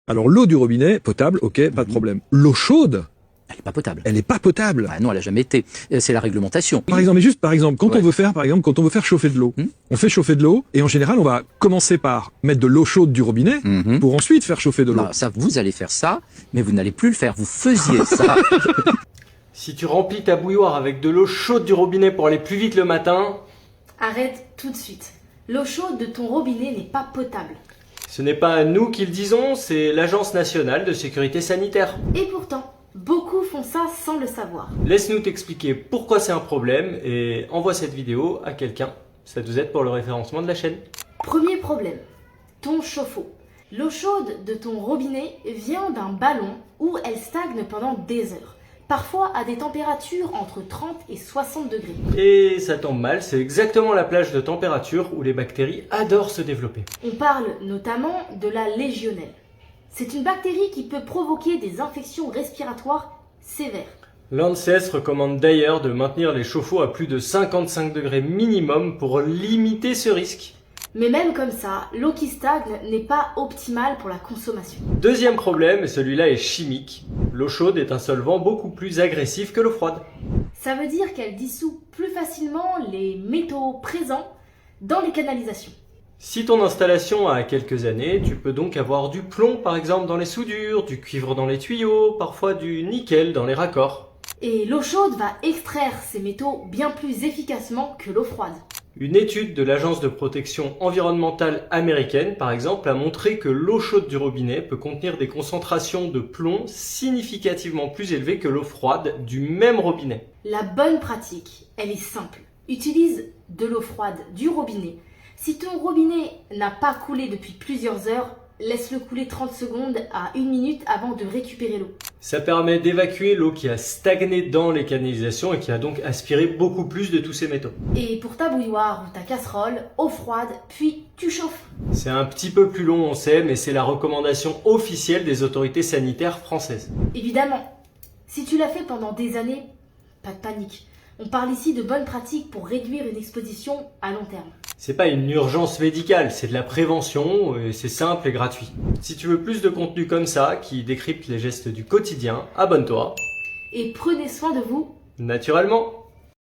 Alors l'eau du robinet, potable, ok, pas de problème. L'eau chaude, Elle n'est pas potable. elle n'est pas potable. Ah non, elle a jamais été. C'est la réglementation. Par exemple, mais juste par exemple, quand Ouais. on veut faire chauffer de l'eau, on fait chauffer de l'eau et en général, on va commencer par mettre de l'eau chaude du robinet pour ensuite faire chauffer de l'eau. Non, ça, vous allez faire ça, mais vous n'allez plus le faire. Vous faisiez ça. Si tu remplis ta bouilloire avec de l'eau chaude du robinet pour aller plus vite le matin, Arrête tout de suite. L'eau chaude de ton robinet n'est pas potable. ce n'est pas nous qui le disons, c'est l'Agence nationale de sécurité sanitaire. Et pourtant, beaucoup font ça sans le savoir. Laisse-nous t'expliquer pourquoi c'est un problème et envoie cette vidéo à quelqu'un. Ça nous aide pour le référencement de la chaîne. Premier problème, ton chauffe-eau. L'eau chaude de ton robinet vient d'un ballon où elle stagne pendant des heures, parfois à des températures entre 30 et 60 degrés. Et ça tombe mal, c'est exactement la plage de température où les bactéries adorent se développer. On parle notamment de la légionnelle. C'est une bactérie qui peut provoquer des infections respiratoires sévères. L'ANSES recommande d'ailleurs de maintenir les chauffe-eau à plus de 55 degrés minimum pour limiter ce risque. Mais même comme ça, l'eau qui stagne n'est pas optimale pour la consommation. Deuxième problème, et celui-là est chimique. L'eau chaude est un solvant beaucoup plus agressif que l'eau froide. Ça veut dire qu'elle dissout plus facilement les métaux présents dans les canalisations. Si ton installation a quelques années, tu peux donc avoir du plomb par exemple dans les soudures, du cuivre dans les tuyaux, parfois du nickel dans les raccords. Et l'eau chaude va extraire ces métaux bien plus efficacement que l'eau froide. Une étude de l'Agence de protection environnementale américaine, par exemple, a montré que l'eau chaude du robinet peut contenir des concentrations de plomb significativement plus élevées que l'eau froide du même robinet. La bonne pratique, elle est simple. Utilise de l'eau froide du robinet. Si ton robinet n'a pas coulé depuis plusieurs heures, laisse-le couler 30 secondes à 1 minute avant de récupérer l'eau. Ça permet d'évacuer l'eau qui a stagné dans les canalisations et qui a donc aspiré beaucoup plus de tous ces métaux. Et pour ta bouilloire ou ta casserole, eau froide, puis tu chauffes. C'est un petit peu plus long, on sait, mais c'est la recommandation officielle des autorités sanitaires françaises. Évidemment, si tu l'as fait pendant des années, pas de panique. On parle ici de bonnes pratiques pour réduire une exposition à long terme. C'est pas une urgence médicale, c'est de la prévention et c'est simple et gratuit. Si tu veux plus de contenu comme ça, qui décrypte les gestes du quotidien, abonne-toi. Et prenez soin de vous. Naturellement.